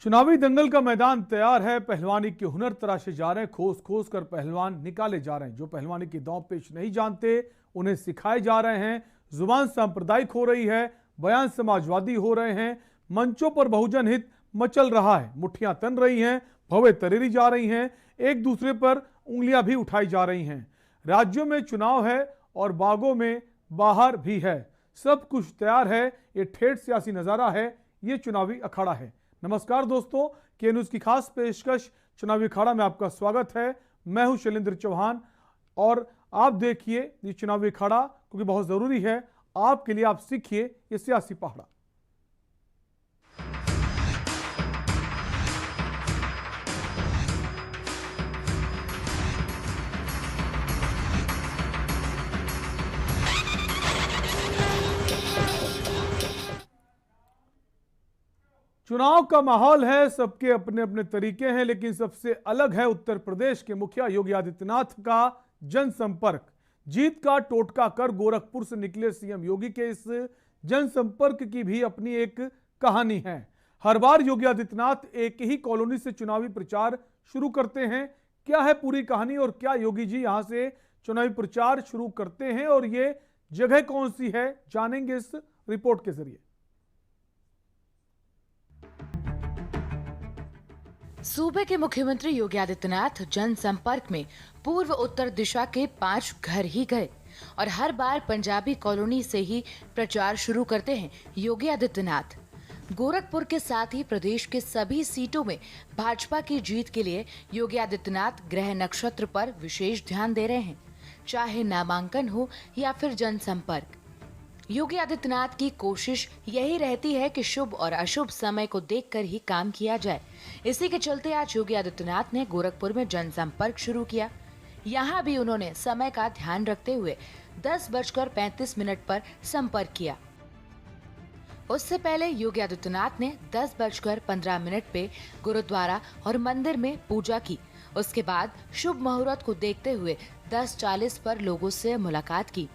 चुनावी दंगल का मैदान तैयार है। पहलवानी के हुनर तराशे जा रहे हैं। खोज खोज कर पहलवान निकाले जा रहे हैं। जो पहलवानी की दांव पेच नहीं जानते उन्हें सिखाए जा रहे हैं। जुबान सांप्रदायिक हो रही है, बयान समाजवादी हो रहे हैं। मंचों पर बहुजन हित मचल रहा है। मुठ्ठियां तन रही हैं, भवें तरेरी जा रही हैं, एक दूसरे पर उंगलियां भी उठाई जा रही हैं। राज्यों में चुनाव है और बागों में बाहर भी है। सब कुछ तैयार है। ये ठेठ सियासी नजारा है, ये चुनावी अखाड़ा है। नमस्कार दोस्तों, के न्यूज की खास पेशकश चुनावी अखाड़ा में आपका स्वागत है। मैं हूं शैलेंद्र चौहान और आप देखिए ये चुनावी अखाड़ा, क्योंकि बहुत जरूरी है आपके लिए। आप सीखिए ये सियासी पहाड़ा। चुनाव का माहौल है, सबके अपने अपने तरीके हैं, लेकिन सबसे अलग है उत्तर प्रदेश के मुखिया योगी आदित्यनाथ का जनसंपर्क। जीत का टोटका कर गोरखपुर से निकले सीएम योगी के इस जनसंपर्क की भी अपनी एक कहानी है। हर बार योगी आदित्यनाथ एक ही कॉलोनी से चुनावी प्रचार शुरू करते हैं। क्या है पूरी कहानी और क्या योगी जी यहां से चुनावी प्रचार शुरू करते हैं और ये जगह कौन सी है, जानेंगे इस रिपोर्ट के जरिए। सूबे के मुख्यमंत्री योगी आदित्यनाथ जनसंपर्क में पूर्व उत्तर दिशा के 5 घर ही गए और हर बार पंजाबी कॉलोनी से ही प्रचार शुरू करते हैं योगी आदित्यनाथ। गोरखपुर के साथ ही प्रदेश के सभी सीटों में भाजपा की जीत के लिए योगी आदित्यनाथ ग्रह नक्षत्र पर विशेष ध्यान दे रहे हैं, चाहे नामांकन हो या फिर जनसंपर्क। योगी आदित्यनाथ की कोशिश यही रहती है कि शुभ और अशुभ समय को देखकर ही काम किया जाए। इसी के चलते आज योगी आदित्यनाथ ने गोरखपुर में जनसंपर्क शुरू किया। यहाँ भी उन्होंने समय का ध्यान रखते हुए 10:35 पर संपर्क किया। उससे पहले योगी आदित्यनाथ ने 10:15 पे गुरुद्वारा और मंदिर में पूजा की। उसके बाद शुभ मुहूर्त को देखते हुए 10:40 पर लोगों से मुलाकात की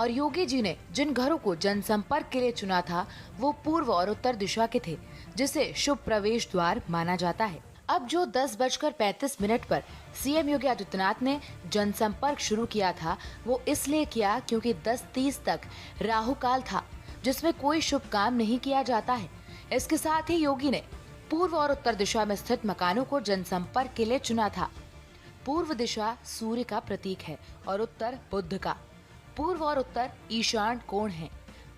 और योगी जी ने जिन घरों को जनसंपर्क के लिए चुना था वो पूर्व और उत्तर दिशा के थे, जिसे शुभ प्रवेश द्वार माना जाता है। अब जो 10:35 पर सीएम योगी आदित्यनाथ ने जनसंपर्क शुरू किया था वो इसलिए किया क्योंकि 10:30 तक राहु काल था, जिसमें कोई शुभ काम नहीं किया जाता है। इसके साथ ही योगी ने पूर्व और उत्तर दिशा में स्थित मकानों को जनसंपर्क के लिए चुना था। पूर्व दिशा सूर्य का प्रतीक है और उत्तर बुध का। पूर्व और उत्तर ईशान कोण है।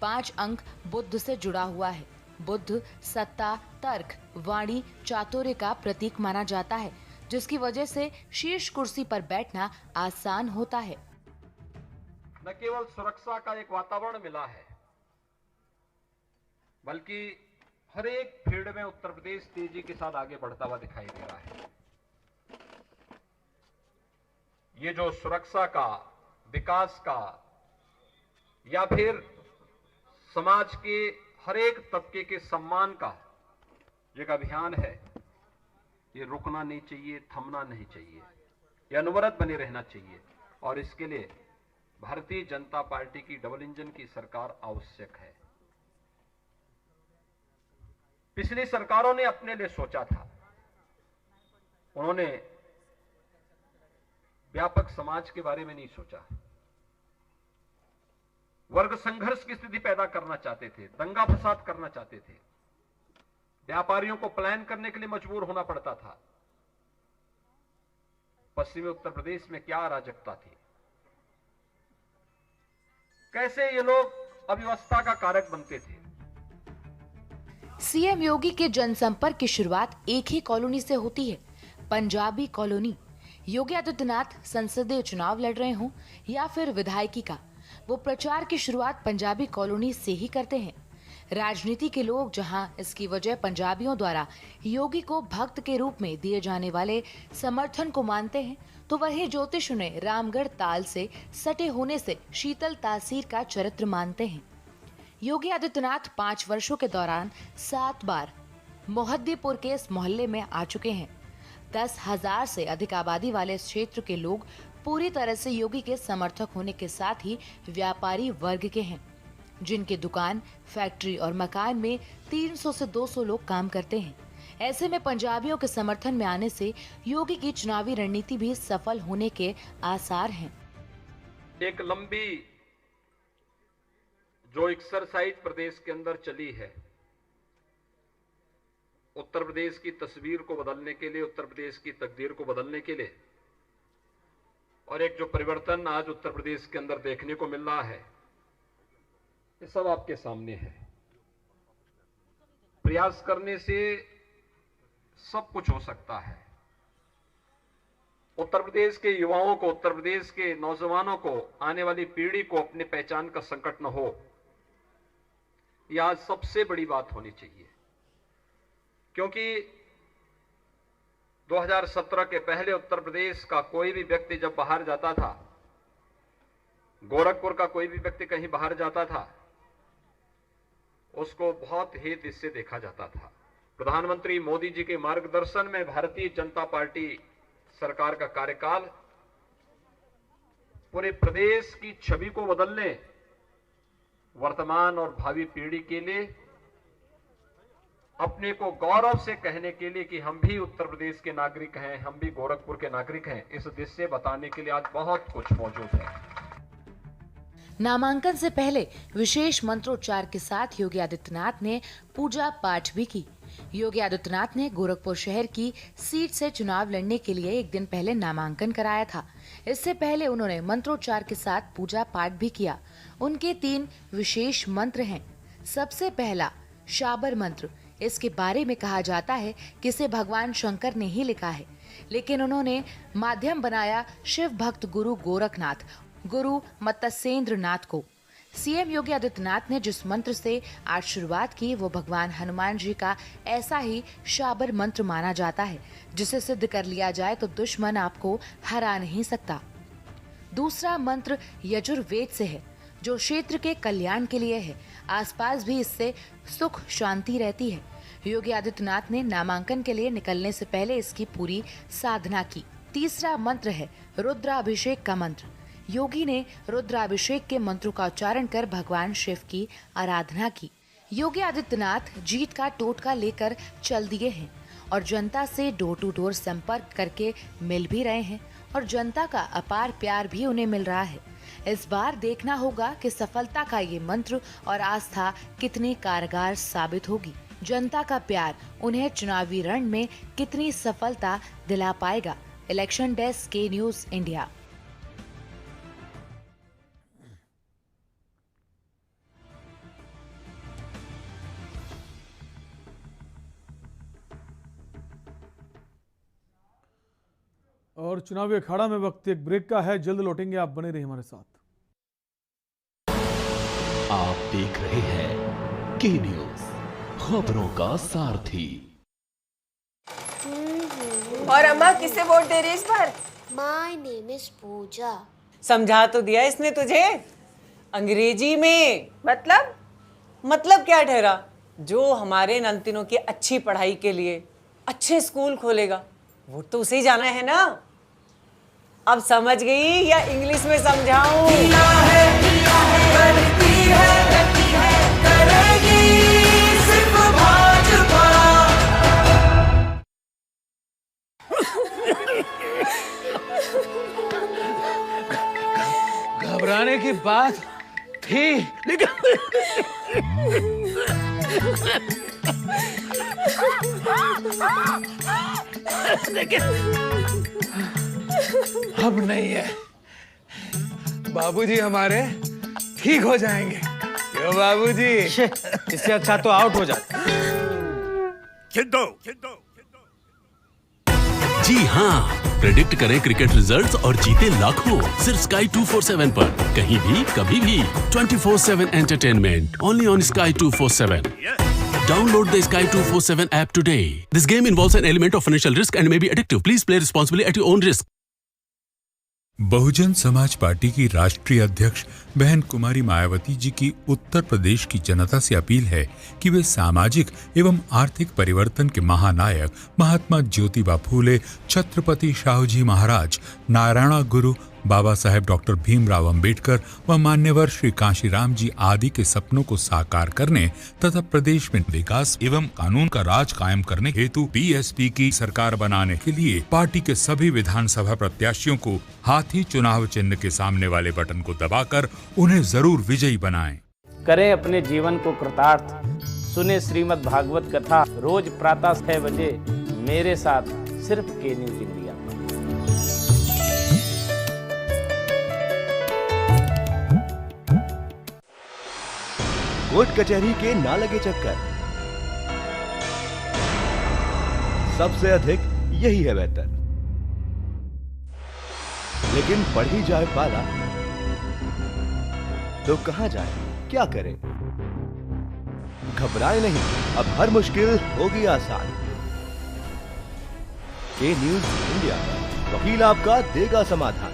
5 अंक बुध से जुड़ा हुआ है। बुध सत्ता, तर्क, वाणी, चातुर्य का प्रतीक माना जाता है, जिसकी वजह से शीर्ष कुर्सी पर बैठना आसान होता है। न केवल सुरक्षा का एक वातावरण मिला है, बल्कि हर एक फील्ड में उत्तर प्रदेश तेजी के साथ आगे बढ़ता हुआ दिखाई दे रहा है। ये जो सुरक्षा का, विकास का या फिर समाज के हर एक तबके के सम्मान का एक अभियान है, ये रुकना नहीं चाहिए, थमना नहीं चाहिए, ये अनवरत बने रहना चाहिए। और इसके लिए भारतीय जनता पार्टी की डबल इंजन की सरकार आवश्यक है। पिछली सरकारों ने अपने लिए सोचा था, उन्होंने व्यापक समाज के बारे में नहीं सोचा। वर्ग संघर्ष की स्थिति पैदा करना चाहते थे, दंगा फसाद करना चाहते थे, व्यापारियों को पलायन करने के लिए मजबूर होना पड़ता था। पश्चिमी उत्तर प्रदेश में क्या अराजकता थी, कैसे ये लोग अव्यवस्था का कारक बनते थे। सीएम योगी के जनसंपर्क की शुरुआत एक ही कॉलोनी से होती है, पंजाबी कॉलोनी। योगी आदित्यनाथ संसदीय चुनाव लड़ रहे हों या फिर विधायकी का, वो प्रचार की शुरुआत पंजाबी कॉलोनी से ही करते हैं। राजनीति के लोग जहां इसकी वजह पंजाबियों द्वारा योगी को भक्त के रूप में दिए जाने वाले समर्थन को मानते हैं, तो वहीं ज्योतिषों ने रामगढ़ ताल से सटे होने से शीतल तासीर का चरित्र मानते हैं। योगी आदित्यनाथ 5 वर्षों के दौरान 7 बार मोहद्दीपुर के इस मोहल्ले में आ चुके हैं। 10,000 से अधिक आबादी वाले इस क्षेत्र के लोग पूरी तरह से योगी के समर्थक होने के साथ ही व्यापारी वर्ग के हैं, जिनके दुकान, फैक्ट्री और मकान में 300 से 200 लोग काम करते हैं। ऐसे में पंजाबियों के समर्थन में आने से योगी की चुनावी रणनीति भी सफल होने के आसार हैं। एक लंबी जो एक्सरसाइज प्रदेश के अंदर चली है, उत्तर प्रदेश की तस्वीर को बदलने के लिए, उत्तर प्रदेश की तकदीर को बदलने के लिए, और एक जो परिवर्तन आज उत्तर प्रदेश के अंदर देखने को मिल रहा है, ये सब आपके सामने है। प्रयास करने से सब कुछ हो सकता है। उत्तर प्रदेश के युवाओं को, उत्तर प्रदेश के नौजवानों को, आने वाली पीढ़ी को अपने पहचान का संकट न हो, यह आज सबसे बड़ी बात होनी चाहिए। क्योंकि 2017 के पहले उत्तर प्रदेश का कोई भी व्यक्ति जब बाहर जाता था, गोरखपुर का कोई भी व्यक्ति कहीं बाहर जाता था, उसको बहुत हेत इससे देखा जाता था। प्रधानमंत्री मोदी जी के मार्गदर्शन में भारतीय जनता पार्टी सरकार का कार्यकाल पूरे प्रदेश की छवि को बदलने, वर्तमान और भावी पीढ़ी के लिए अपने को गौरव से कहने के लिए कि हम भी उत्तर प्रदेश के नागरिक हैं, हम भी गोरखपुर के नागरिक हैं, इस दृश्य बताने के लिए आज बहुत कुछ मौजूद है। नामांकन से पहले विशेष मंत्रोच्चार के साथ योगी आदित्यनाथ ने पूजा पाठ भी की। योगी आदित्यनाथ ने गोरखपुर शहर की सीट से चुनाव लड़ने के लिए एक दिन पहले नामांकन कराया था। इससे पहले उन्होंने मंत्रोच्चार के साथ पूजा पाठ भी किया। उनके 3 विशेष मंत्र हैं। सबसे पहला शाबर मंत्र। इसके बारे में कहा जाता है कि इसे भगवान शंकर ने ही लिखा है, लेकिन उन्होंने माध्यम बनाया शिव भक्त गुरु गोरखनाथ, गुरु मत्स्येंद्र नाथ को। सीएम योगी आदित्यनाथ ने जिस मंत्र से आज शुरुआत की वो भगवान हनुमान जी का ऐसा ही शाबर मंत्र माना जाता है, जिसे सिद्ध कर लिया जाए तो दुश्मन आपको हरा नहीं सकता। दूसरा मंत्र यजुर्वेद से है, जो क्षेत्र के कल्याण के लिए है। आसपास भी इससे सुख शांति रहती है। योगी आदित्यनाथ ने नामांकन के लिए निकलने से पहले इसकी पूरी साधना की। तीसरा मंत्र है रुद्राभिषेक का मंत्र। योगी ने रुद्राभिषेक के मंत्रों का उच्चारण कर भगवान शिव की आराधना की। योगी आदित्यनाथ जीत का टोटका लेकर चल दिए हैं और जनता से डोर टू डोर संपर्क करके मिल भी रहे हैं और जनता का अपार प्यार भी उन्हें मिल रहा है। इस बार देखना होगा कि सफलता का ये मंत्र और आस्था कितनी कारगर साबित होगी। जनता का प्यार उन्हें चुनावी रण में कितनी सफलता दिला पाएगा। इलेक्शन डेस्क के न्यूज़ इंडिया। और चुनावी अखाड़ा में वक्त एक ब्रेक का है, जल्द लौटेंगे, आप बने रहिए हमारे साथ। आप देख रहे हैं के न्यूज़, खबरों का सारथी। और अम्मा किसे वोट दे रही है इस बार? माय नेम इज पूजा। समझा तो दिया इसने तुझे अंग्रेजी में। मतलब क्या ठहरा? जो हमारे नंतिनों की अच्छी पढ़ाई के लिए अच्छे स्कूल खोलेगा, वोट तो उसे ही जाना है ना। अब समझ गई या इंग्लिश में समझाऊं? घबराने की बात थी, लेकिन अब नहीं है। बाबूजी हमारे ठीक हो जाएंगे। क्यों बाबूजी? इससे अच्छा तो आउट हो जा। जी हाँ, प्रेडिक्ट करें क्रिकेट रिजल्ट्स और जीते लाखों सिर्फ Sky 247 पर। कहीं भी कभी भी 24/7 entertainment only on Sky 247। Download the Sky 247 app today. This game involves an element of financial risk and may be addictive. Please play responsibly at your own risk. Bahujan Samaj party की राष्ट्रीय अध्यक्ष बहन कुमारी मायावती जी की उत्तर प्रदेश की जनता से अपील है कि वे सामाजिक एवं आर्थिक परिवर्तन के महानायक महात्मा ज्योतिबा फूले, छत्रपति शाहू जी महाराज, नारायण गुरु बाबा साहेब डॉक्टर भीमराव अंबेडकर व मान्यवर श्री कांशीराम जी आदि के सपनों को साकार करने तथा प्रदेश में विकास एवं कानून का राज कायम करने हेतु बीएसपी की सरकार बनाने के लिए पार्टी के सभी विधानसभा प्रत्याशियों को हाथी चुनाव चिन्ह के सामने वाले बटन को दबाकर उन्हें जरूर विजयी बनाएं। करें अपने जीवन को कृतार्थ, सुने श्रीमद् भागवत कथा रोज प्रातः 6 बजे मेरे साथ सिर्फ के न्यूज इंडिया। कोर्ट कचहरी के ना लगे चक्कर, सबसे अधिक यही है बेहतर। लेकिन बढ़ ही जाए पाला तो कहां जाए, क्या करें? घबराए नहीं, अब हर मुश्किल होगी आसान। के न्यूज इंडिया पर वकील आपका देगा समाधान।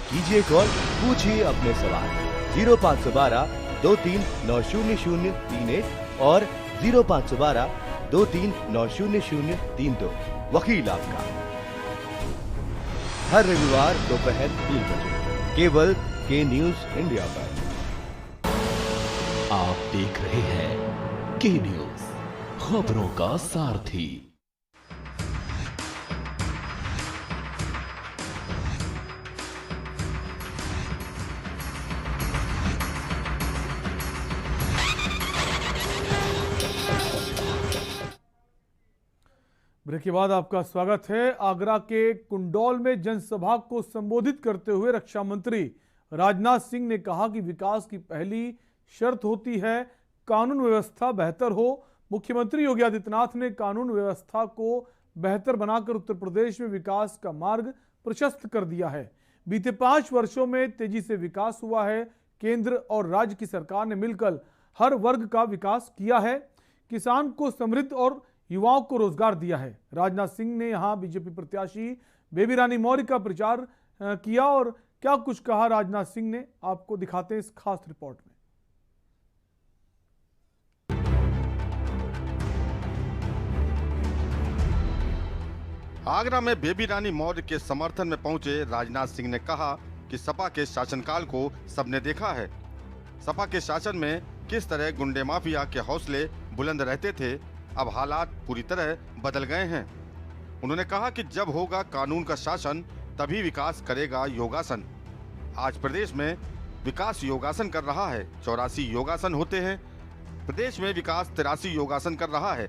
कीजिए कॉल, पूछिए अपने सवाल 0512 23900031 और 0512 23900032। वकील आपका हर रविवार दोपहर 3 बजे केवल के न्यूज इंडिया पर। आप देख रहे हैं के न्यूज, खबरों का सारथी। ब्रेक के बाद आपका स्वागत है। आगरा के कुंडौल में जनसभा को संबोधित करते हुए रक्षा मंत्री राजनाथ सिंह ने कहा कि विकास की पहली शर्त होती है कानून व्यवस्था बेहतर हो। मुख्यमंत्री योगी आदित्यनाथ ने कानून व्यवस्था को बेहतर बनाकर उत्तर प्रदेश में विकास का मार्ग प्रशस्त कर दिया है। बीते 5 वर्षों में तेजी से विकास हुआ है। केंद्र और राज्य की सरकार ने मिलकर हर वर्ग का विकास किया है, किसान को समृद्ध और युवाओं को रोजगार दिया है। राजनाथ सिंह ने यहां बीजेपी प्रत्याशी बेबी रानी मौर्य का प्रचार किया और क्या कुछ कहा राजनाथ सिंह ने, आपको दिखाते हैं इस खास रिपोर्ट में। आगरा में बेबी रानी मौर्य के समर्थन में पहुंचे राजनाथ सिंह ने कहा कि सपा के शासनकाल को सबने देखा है। सपा के शासन में किस तरह गुंडे माफिया के हौसले बुलंद रहते थे, अब हालात पूरी तरह बदल गए हैं। उन्होंने कहा कि जब होगा कानून का शासन तभी विकास करेगा योगासन। आज प्रदेश में विकास योगासन कर रहा है। 84 योगासन होते हैं। प्रदेश में विकास 83 योगासन कर रहा है।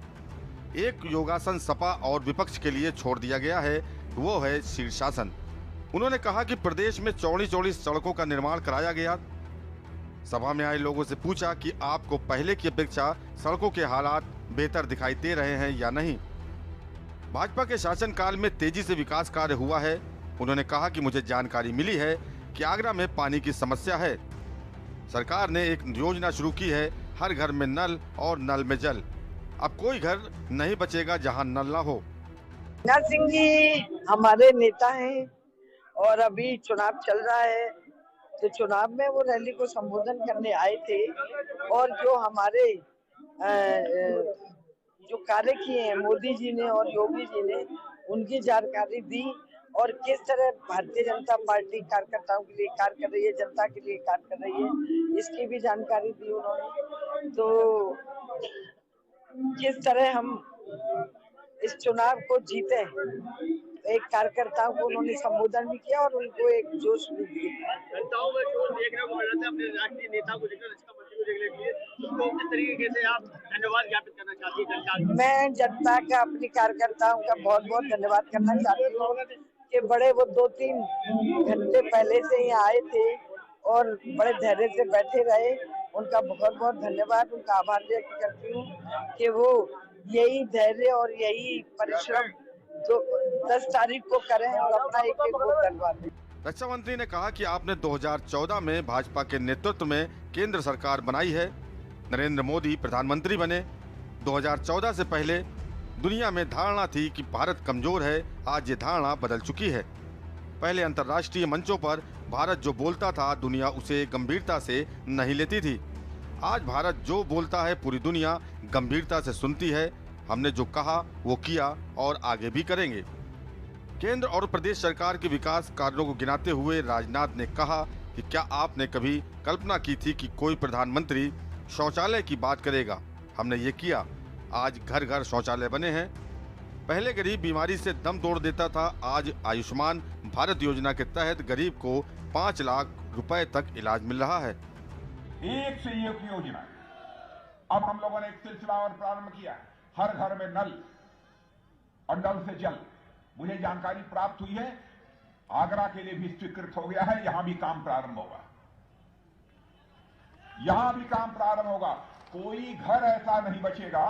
एक योगासन सपा और विपक्ष के लिए छोड़ दिया गया है, वो है शीर्षासन। उन्होंने कहा कि प्रदेश में चौड़ी चौड़ी सड़कों का निर्माण कराया गया। सभा में आए लोगों से पूछा कि आपको पहले की अपेक्षा सड़कों के हालात बेहतर दिखाई दे रहे हैं या नहीं। भाजपा के शासनकाल में तेजी से विकास कार्य हुआ है। उन्होंने कहा कि मुझे जानकारी मिली है कि आगरा में पानी की समस्या है। सरकार ने एक योजना शुरू की है, हर घर में नल और नल में जल। अब कोई घर नहीं बचेगा जहां नल ना हो। राजनाथ सिंह जी हमारे नेता हैं और अभी चुनाव चल रहा है, तो चुनाव में वो रैली को संबोधन करने आए थे और जो हमारे जो कार्य किए हैं मोदी जी ने और योगी जी ने, उनकी जानकारी दी और किस तरह भारतीय जनता पार्टी कार्यकर्ताओं के लिए कार्य कर रही है, जनता के लिए कार्य कर रही है, इसकी भी जानकारी दी उन्होंने। तो किस तरह हम इस चुनाव को जीते, एक कार्यकर्ताओं को उन्होंने संबोधन भी किया और उनको एक जोश भी दिया। जनताओं में जो देखने को मिल रहा था अपने राष्ट्रीय नेता को लेकर, रक्षा मंत्री को लेकर, उसको किस तरीके से आप धन्यवाद ज्ञापित करना चाहती है जनता? मैं जनता का, अपनी कार्यकर्ताओं का बहुत बहुत धन्यवाद करना चाहती हूँ कि बड़े वो 2-3 घंटे पहले से ही आए थे और बड़े धैर्य से बैठे रहे। उनका बहुत बहुत धन्यवाद, उनका आभार व्यक्त करती हूँ कि वो यही धैर्य और यही परिश्रम जो 10 तारीख को करें और अपना एक वोट डलवा दें। रक्षा मंत्री ने कहा कि आपने 2014 में भाजपा के नेतृत्व में केंद्र सरकार बनाई है। नरेंद्र मोदी प्रधानमंत्री बने। 2014 से पहले दुनिया में धारणा थी कि भारत कमजोर है, आज ये धारणा बदल चुकी है। पहले अंतर्राष्ट्रीय मंचों पर भारत जो बोलता था दुनिया उसे गंभीरता से नहीं लेती थी। आज भारत जो बोलता है पूरी दुनिया गंभीरता से सुनती है। हमने जो कहा वो किया और आगे भी करेंगे। केंद्र और प्रदेश सरकार के विकास कार्यों को गिनाते हुए राजनाथ ने कहा कि क्या आपने कभी कल्पना की थी कि कोई प्रधानमंत्री शौचालय की बात करेगा? हमने ये किया। आज घर घर शौचालय बने हैं। पहले गरीब बीमारी से दम तोड़ देता था, आज आयुष्मान भारत योजना के तहत गरीब को 5 लाख रुपए तक इलाज मिल रहा है। एक से एक योजना। अब हम लोगों ने एक सिलसिला और प्रारंभ किया, हर घर में नल और नल से जल। मुझे जानकारी प्राप्त हुई है आगरा के लिए भी स्वीकृत हो गया है, यहां भी काम प्रारंभ होगा, यहां भी काम प्रारंभ होगा। कोई घर ऐसा नहीं बचेगा,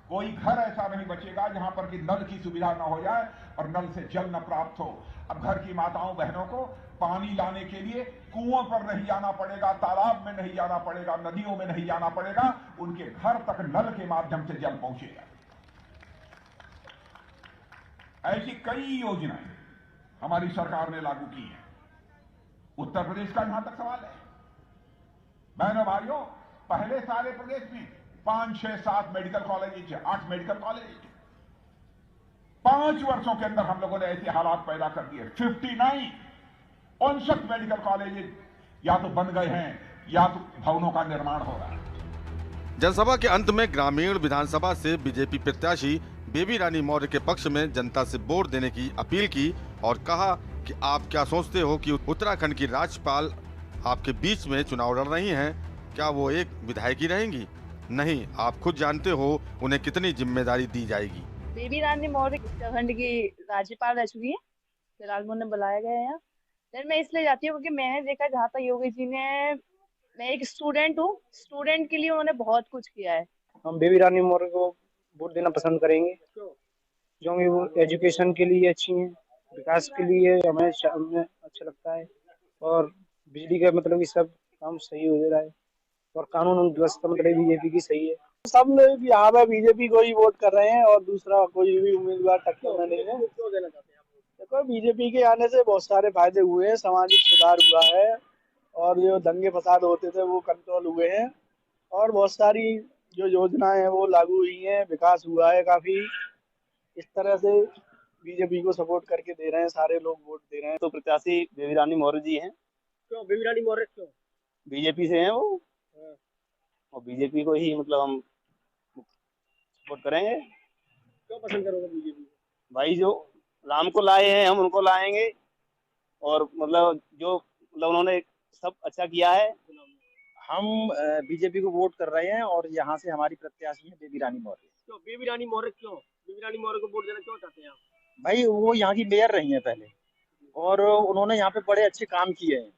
कोई घर ऐसा नहीं बचेगा जहां पर कि नल की सुविधा न हो जाए और नल से जल न प्राप्त हो। अब घर की माताओं बहनों को पानी लाने के लिए कुओं पर नहीं जाना पड़ेगा, तालाब में नहीं जाना पड़ेगा, नदियों में नहीं जाना पड़ेगा, उनके घर तक नल के माध्यम से जल पहुंचेगा। ऐसी कई योजनाएं हमारी सरकार ने लागू की हैं। उत्तर प्रदेश का यहां तक सवाल है, बहनों भाइयों, पहले सारे प्रदेश में 5, 6, 7 मेडिकल कॉलेज, 8 मेडिकल कॉलेज, 5 वर्षों के अंदर हम लोगों ने ऐसे हालात पैदा कर दिए। 59 मेडिकल कॉलेज या तो बन गए हैं या तो भवनों का निर्माण हो रहा है। जनसभा के अंत में ग्रामीण विधानसभा से बीजेपी प्रत्याशी बेबी रानी मौर्य के पक्ष में जनता से वोट देने की अपील की और कहा कि आप क्या सोचते हो कि उत्तराखंड की राज्यपाल आपके बीच में चुनाव लड़ रही हैं, क्या वो एक विधायकी रहेंगी? नहीं, आप खुद जानते हो उन्हें कितनी जिम्मेदारी दी जाएगी। बेबी रानी मौर्य उत्तराखंड की राज्यपाल रह चुकी है, फिलहाल उन्हें बुलाया गया है यहाँ। मैं इसलिए जाती हूँ क्योंकि मैंने देखा जहाँ तक योगी जी ने, मैं एक स्टूडेंट हूँ, स्टूडेंट के लिए उन्होंने बहुत कुछ किया है। हम बेबी रानी मौर्य को वोट देना पसंद करेंगे क्योंकि वो एजुकेशन के लिए अच्छी हैं, विकास के लिए हमें अच्छा लगता है और बिजली का मतलब कि सब काम सही हो रहा है और कानून व्यवस्था मतलब बीजेपी की सही है। सब लोग यहाँ पे बीजेपी को ही वोट कर रहे हैं और दूसरा कोई भी उम्मीदवार टक्कर में नहीं है। देखो, बीजेपी के आने से बहुत सारे फायदे हुए हैं, सामाजिक सुधार हुआ है और जो दंगे फसाद होते थे वो कंट्रोल हुए हैं और बहुत सारी जो योजनाएं हैं वो लागू हुई हैं, विकास हुआ है काफी। इस तरह से बीजेपी को सपोर्ट करके दे रहे हैं, सारे लोग वोट दे रहे हैं। तो प्रत्याशी बेबी रानी मौर्य जी हैं। क्यों बेबी रानी मौर्य? क्यों? बीजेपी से हैं वो और बीजेपी को ही मतलब हम सपोर्ट करेंगे। क्यों पसंद करोगे बीजेपी? भाई जो राम को लाए हैं हम उनको लाएंगे और मतलब जो उन्होंने सब अच्छा किया है। हम बीजेपी को वोट कर रहे हैं और यहाँ से हमारी प्रत्याशी है बेबी रानी मौर्य। क्यों बेबी रानी मौर्य? क्यों बेबी रानी मौर्य को वोट देना क्यों चाहते हैं आप? भाई वो यहाँ की मेयर रही हैं पहले और उन्होंने यहाँ पे बड़े अच्छे काम किए हैं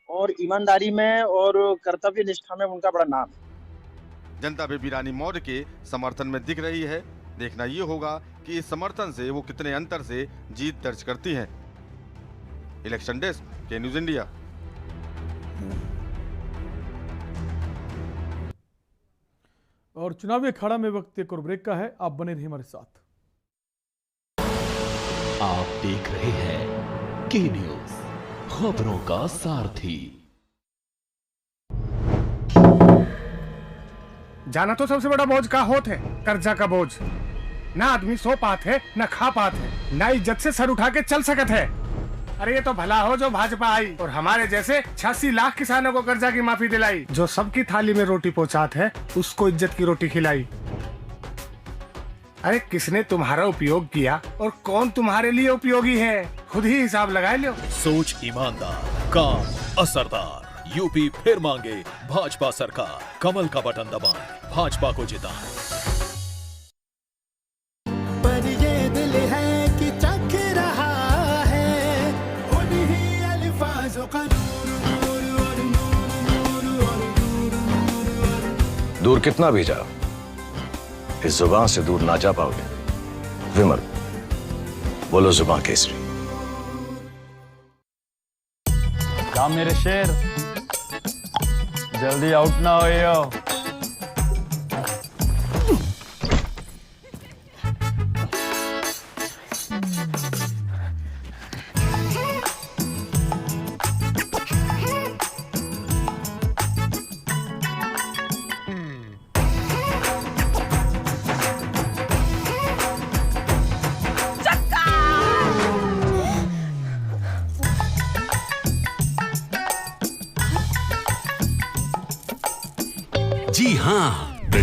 और ईमानदारी में और कर्तव्य निष्ठा में उनका बड़ा नाम है। जनता बेबी रानी मौर्य के समर्थन में दिख रही है। देखना ये होगा कि इस समर्थन से वो कितने अंतर से जीत दर्ज करती हैं। इलेक्शन डेस्क के न्यूज इंडिया। और चुनावी अखाड़ा में वक्त एक और ब्रेक का है, आप बने रहिए हमारे साथ। आप देख रहे हैं के न्यूज, खबरों का सारथी। जाना तो सबसे बड़ा बोझ का होत है, कर्जा का बोझ। ना आदमी सो पात है, ना खा पात है, ना इज्जत से सर उठा के चल सकत है। अरे ये तो भला हो जो भाजपा आई और हमारे जैसे 86 लाख किसानों को कर्जा की माफी दिलाई। जो सबकी थाली में रोटी पहुंचात है उसको इज्जत की रोटी खिलाई। अरे किसने तुम्हारा उपयोग किया और कौन तुम्हारे लिए उपयोगी है, खुद ही हिसाब लगा लो। सोच ईमानदार, काम असरदार। यूपी फिर मांगे भाजपा सरकार। कमल का बटन दबाएं, भाजपा को जिताएं। पर ये दिल है कि चख रहा है उन्हीं अल्फाजों का दूर कितना भी जाओ, इस जुबान से दूर ना जा पाओगे। विमल, बोलो जुबान केसरी। क्या मेरे शेर, जल्दी आउट ना हो।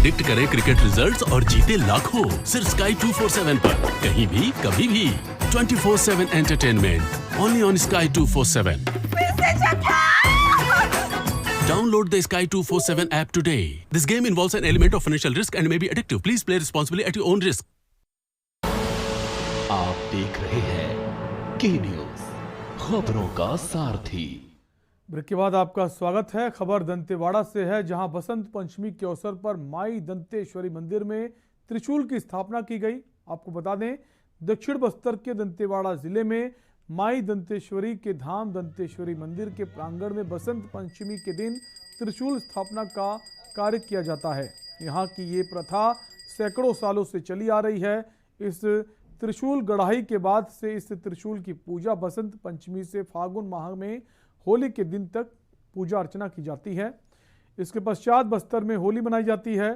प्रेडिक्ट करें क्रिकेट रिजल्ट्स और जीते लाखों सिर्फ स्काई 247 पर कहीं भी कभी भी 24/7 entertainment only on sky 247। Download the Sky 247 app today. This game involves an element of financial risk and may be addictive. Please play responsibly at your own risk. आप देख रहे हैं के न्यूज, खबरों का सारथी। ब्रेक के बाद आपका स्वागत है। खबर दंतेवाड़ा से है, जहां बसंत पंचमी के अवसर पर माई दंतेश्वरी मंदिर में त्रिशूल की स्थापना की गई। आपको बता दें, दक्षिण बस्तर के दंतेवाड़ा जिले में माई दंतेश्वरी के धाम दंतेश्वरी मंदिर के प्रांगण में बसंत पंचमी के दिन त्रिशूल स्थापना का कार्य किया जाता है। यहाँ की ये प्रथा सैकड़ों सालों से चली आ रही है। इस त्रिशूल गढ़ाई के बाद से इस त्रिशूल की पूजा बसंत पंचमी से फागुन माह में होली के दिन तक पूजा अर्चना की जाती है। इसके पश्चात बस्तर में होली मनाई जाती है।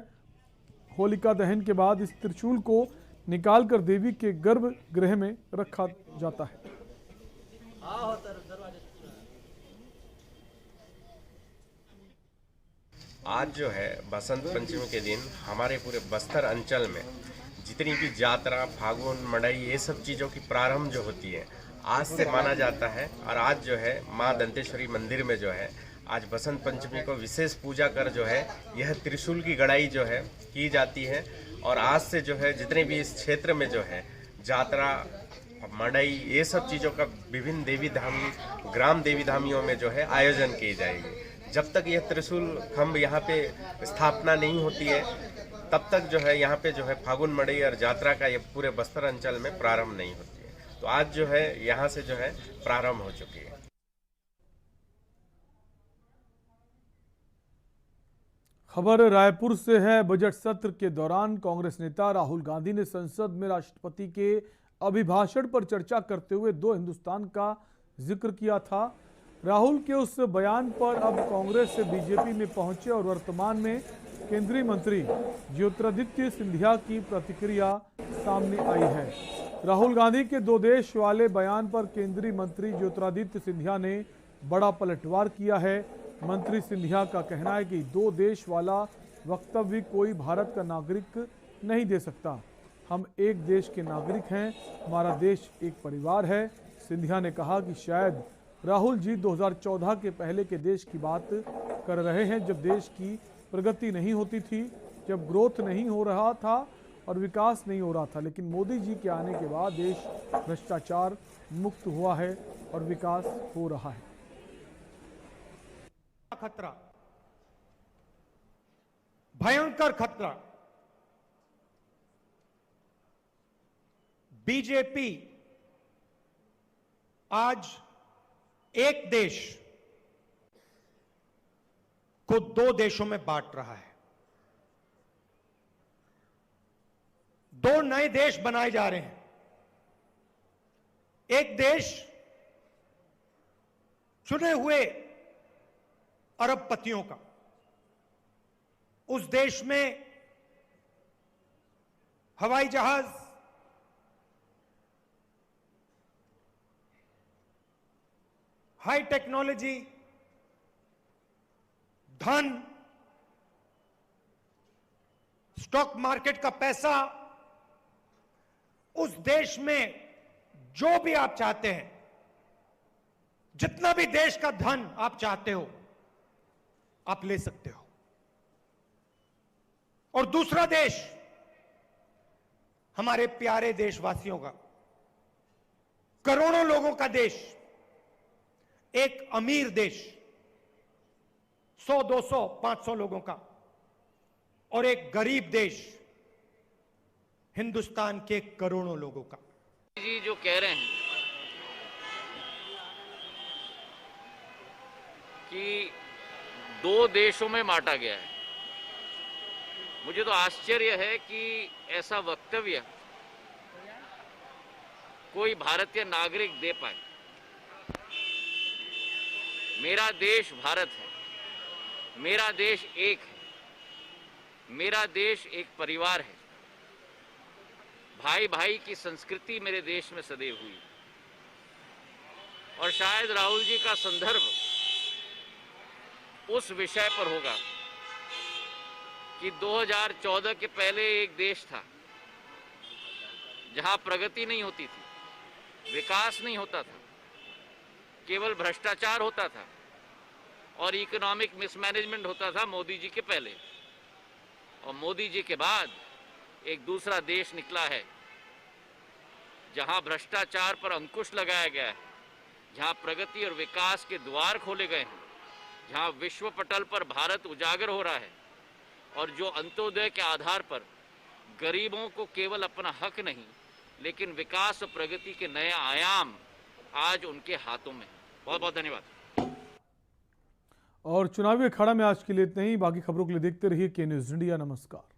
होलिका दहन के बाद इस त्रिशूल को निकालकर देवी के गर्भगृह में रखा जाता है। आज जो है बसंत पंचमी के दिन हमारे पूरे बस्तर अंचल में जितनी भी यात्रा, फागुन, मड़ई, ये सब चीज़ों की प्रारंभ जो होती है आज से माना जाता है। और आज जो है माँ दंतेश्वरी मंदिर में जो है आज बसंत पंचमी को विशेष पूजा कर जो है यह त्रिशूल की गढ़ाई जो है की जाती है। और आज से जो है जितने भी इस क्षेत्र में जो है यात्रा, मड़ई, ये सब चीज़ों का विभिन्न देवी धाम, ग्राम देवी धामियों में जो है आयोजन किए जाएंगे। जब तक यह त्रिशूल खम्भ यहाँ पे स्थापना नहीं होती है तब तक जो है यहाँ पे जो है फागुन, मड़ई और यात्रा का ये पूरे बस्तर अंचल में प्रारंभ नहीं होती है। तो आज जो है यहाँ से जो है प्रारंभ हो चुकी है। खबर रायपुर से है। बजट सत्र के दौरान कांग्रेस नेता राहुल गांधी ने संसद में राष्ट्रपति के अभिभाषण पर चर्चा करते हुए 2 हिंदुस्तान का जिक्र किया था। राहुल के उस बयान पर अब कांग्रेस से बीजेपी में पहुंचे और वर्तमान में केंद्रीय मंत्री ज्योतिरादित्य सिंधिया की प्रतिक्रिया सामने आई है। राहुल गांधी के 2 देश वाले बयान पर केंद्रीय मंत्री ज्योतिरादित्य सिंधिया ने बड़ा पलटवार किया है। मंत्री सिंधिया का कहना है कि 2 देश वाला वक्तव्य कोई भारत का नागरिक नहीं दे सकता। हम एक देश के नागरिक हैं, हमारा देश एक परिवार है। सिंधिया ने कहा कि शायद राहुल जी 2014 के पहले के देश की बात कर रहे हैं, जब देश की प्रगति नहीं होती थी, जब ग्रोथ नहीं हो रहा था और विकास नहीं हो रहा था। लेकिन मोदी जी के आने के बाद देश भ्रष्टाचार मुक्त हुआ है और विकास हो रहा है। खतरा, भयंकर खतरा। बीजेपी आज एक देश को 2 देशों में बांट रहा है। 2 नए देश बनाए जा रहे हैं। एक देश चुने हुए अरबपतियों का, उस देश में हवाई जहाज, हाई टेक्नोलॉजी, धन, स्टॉक मार्केट का पैसा, उस देश में जो भी आप चाहते हैं, जितना भी देश का धन आप चाहते हो आप ले सकते हो। और दूसरा देश हमारे प्यारे देशवासियों का, करोड़ों लोगों का देश, एक अमीर देश 100, 200, 500 लोगों का, और एक गरीब देश हिंदुस्तान के करोड़ों लोगों का। जी जो कह रहे हैं कि 2 देशों में बांटा गया है, मुझे तो आश्चर्य है कि ऐसा वक्तव्य कोई भारतीय नागरिक दे पाए। मेरा देश भारत है, मेरा देश एक है, मेरा देश एक परिवार है। भाई भाई की संस्कृति मेरे देश में सदैव हुई। और शायद राहुल जी का संदर्भ उस विषय पर होगा कि 2014 के पहले एक देश था जहां प्रगति नहीं होती थी, विकास नहीं होता था, केवल भ्रष्टाचार होता था और इकोनॉमिक मिसमैनेजमेंट होता था मोदी जी के पहले। और मोदी जी के बाद एक दूसरा देश निकला है जहां भ्रष्टाचार पर अंकुश लगाया गया है, जहां प्रगति और विकास के द्वार खोले गए हैं, जहां विश्व पटल पर भारत उजागर हो रहा है और जो अंत्योदय के आधार पर गरीबों को केवल अपना हक नहीं लेकिन विकास और प्रगति के नए आयाम आज उनके हाथों में है। बहुत बहुत धन्यवाद। और चुनावी अखाड़ा में आज के लिए इतना ही। बाकी खबरों के लिए देखते रहिए के न्यूज़ इंडिया। नमस्कार।